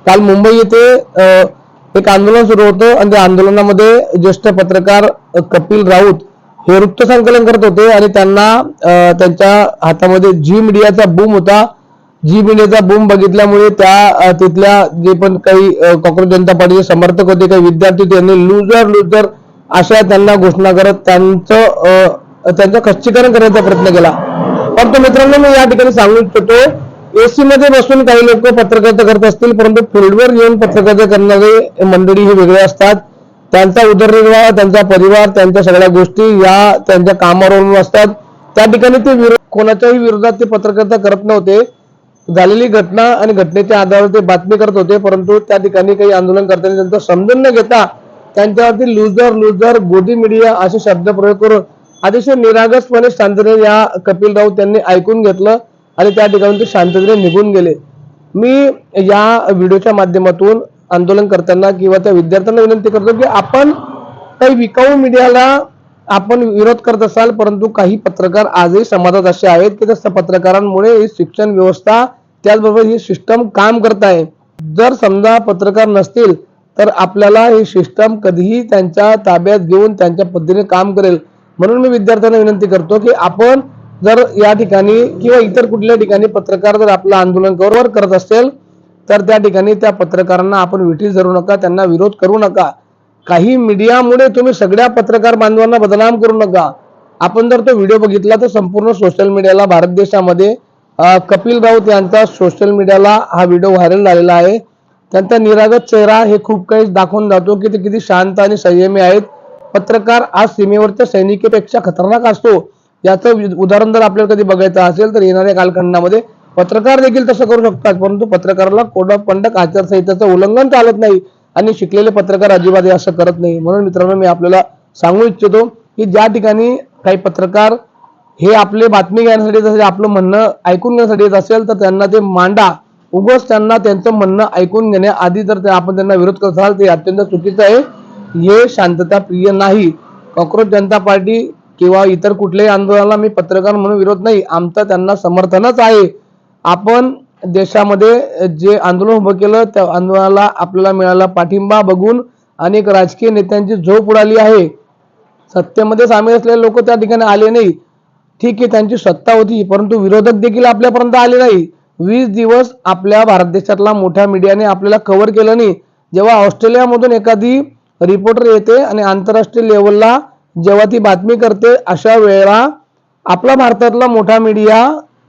काल मुंबई येथे एक आंदोलन सुरू होतं आणि त्या आंदोलनामध्ये ज्येष्ठ पत्रकार कपिल राऊत हे वृत्त संकलन करत होते आणि त्यांना त्यांच्या हातामध्ये झी मीडियाचा बूम होता. झी मीडियाचा बूम बघितल्यामुळे त्या तिथल्या जे पण काही कॉंग्रेस जनता पार्टीचे समर्थक होते, काही विद्यार्थी, त्यांनी लुजर लुजर अशा त्यांना घोषणा करत त्यांचं खच्चीकरण करण्याचा प्रयत्न केला. परंतु मित्रांनो, मी या ठिकाणी सांगू इच्छितो, एसी मध्ये बसून काही लोक पत्रकारिता करत असतील, परंतु फील्डवर येऊन पत्रकारिता करणारे मंडळी हे वेगळे असतात. त्यांचा उदरनिर्वाह, त्यांचा परिवार, त्यांच्या सगळ्या गोष्टी या त्यांच्या कामावर असतात. त्या ठिकाणी ते कोणाच्याही विरोधात ते पत्रकारिता करत नव्हते. झालेली घटना आणि घटनेच्या आधारावर ते बातमी करत होते. परंतु त्या ठिकाणी काही आंदोलन करताना त्यांचं समजून न घेता त्यांच्यावरती लुजर लुजर गोदी मीडिया असे शब्द प्रयोग करून अतिशय निरागसपणे शांततेने या कपिल राऊत यांनी ऐकून घेतलं आणि त्या ठिकाणी ते शांततेने निघून गेले. मी या व्हिडिओच्या माध्यमातून आंदोलन करताना किंवा त्या विद्यार्थ्यांना विनंती करतो की आपण काही विकाऊ मीडियाला आपण विरोध करत असाल, परंतु काही पत्रकार आजही समाजात असे आहेत की त्या पत्रकारांमुळे ही शिक्षण व्यवस्था त्याचबरोबर ही सिस्टम काम करत आहे. जर समजा पत्रकार नसतील तर आपल्याला ही सिस्टम कधीही त्यांच्या ताब्यात घेऊन त्यांच्या पद्धतीने काम करेल. म्हणून मी विद्यार्थ्यांना विनंती करतो की आपण जर या ठिकाणी किंवा इतर कुठल्या ठिकाणी पत्रकार जर आपलं आंदोलन कव्हर करत असेल तर त्या ठिकाणी त्या पत्रकारांना आपण विठीस धरू नका, त्यांना विरोध करू नका. काही मीडियामुळे तुम्ही सगळ्या पत्रकार बांधवांना बदनाम करू नका. आपण जर तो व्हिडिओ बघितला तर संपूर्ण सोशल मीडियाला भारत देशामध्ये कपिल राऊत यांचा सोशल मीडियाला हा व्हिडिओ व्हायरल झालेला आहे. त्यांचा निरागस चेहरा हे खूप काही दाखवून जातो की ते किती शांत आणि संयमी आहेत. पत्रकार आज सीमेवरच्या सैनिकापेक्षा खतरनाक असतो. याचं उदाहरण जर आपल्याला कधी बघायचं असेल तर येणाऱ्या कालखंडामध्ये पत्रकार देखील तसं करू शकतात, परंतु पत्रकाराला कोड ऑफ कंडक्ट आचारसंहितेचं उल्लंघन चालत नाही आणि शिकलेले पत्रकार अजिबात असं करत नाही. म्हणून मित्रांनो, मी आपल्याला सांगू इच्छितो की ज्या ठिकाणी काही पत्रकार हे आपले बातमी घेण्यासाठी आपलं म्हणणं ऐकून घेण्यासाठी येत असेल तर त्यांना ते मांडा. उगाच त्यांना त्यांचं म्हणणं ऐकून घेण्याआधी जर आपण त्यांना विरोध करत असाल ते अत्यंत चुकीचं आहे. हे शांतता प्रिय नाही. कॉंग्रेस जनता पार्टी किंवा इतर कुठल्याही आंदोलनाला मी पत्रकार म्हणून विरोध नाही, आमचं त्यांना समर्थनच आहे. आपण देशामध्ये जे आंदोलन उभं केलं त्या आंदोलनाला आपल्याला मिळाला पाठिंबा बघून अनेक राजकीय नेत्यांची झोप उडाली आहे. सत्तेमध्ये सामील असलेले लोक त्या ठिकाणी आले नाही. ठीक आहे, त्यांची सत्ता होती, परंतु विरोधक देखील आपल्यापर्यंत आले नाही. 20 दिवस आपल्या भारत देशातला मोठ्या मीडियाने आपल्याला कव्हर केलं नाही. जेव्हा ऑस्ट्रेलियामधून एखादी रिपोर्टर येते आणि आंतरराष्ट्रीय लेवलला जेव्हा ती बातमी करते, अशा वेळेला आपला भारतातला मोठा मीडिया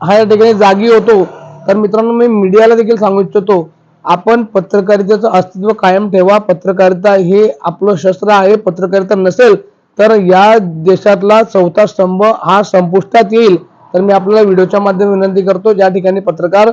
हा या ठिकाणी जागी होतो. तर मित्रांनो, मी मीडियाला देखील सांगू इच्छितो, आपण पत्रकारितेचं अस्तित्व कायम ठेवा. पत्रकारिता हे आपलं शस्त्र आहे. पत्रकारिता नसेल तर या देशातला चौथा स्तंभ हा संपुष्टात येईल. तर मी आपल्याला व्हिडिओच्या माध्यमातून विनंती करतो, ज्या ठिकाणी पत्रकार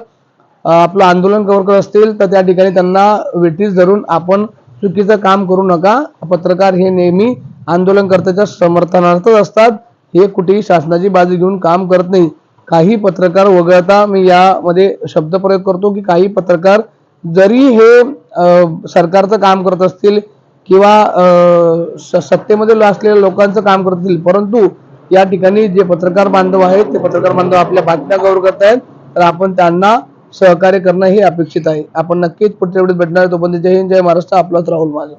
आपलं आंदोलन कव्हर करत असतील तर त्या ठिकाणी त्यांना वेठीस धरून आपण चुकीचं काम करू नका. पत्रकार हे नेहमी आंदोलनकर्त्याच्या समर्थनार्थच असतात. हे कुठेही शासनाची बाजू घेऊन काम करत नाही. काही पत्रकार वगळता मी यामध्ये शब्द प्रयोग करतो की काही पत्रकार जरी हे सरकारचं काम करत असतील किंवा सत्तेमध्ये असलेल्या लोकांचं काम करतील, परंतु या ठिकाणी जे पत्रकार बांधव आहेत ते पत्रकार बांधव आपल्या बातम्या कव्हर करत आहेत, तर आपण त्यांना सहकार्य करणं हे अपेक्षित आहे. आपण नक्कीच पुढच्या वेळेस भेटणार. तोपर्यंत जय हिंद, जय महाराष्ट्र. आपलाच राहुल माझा.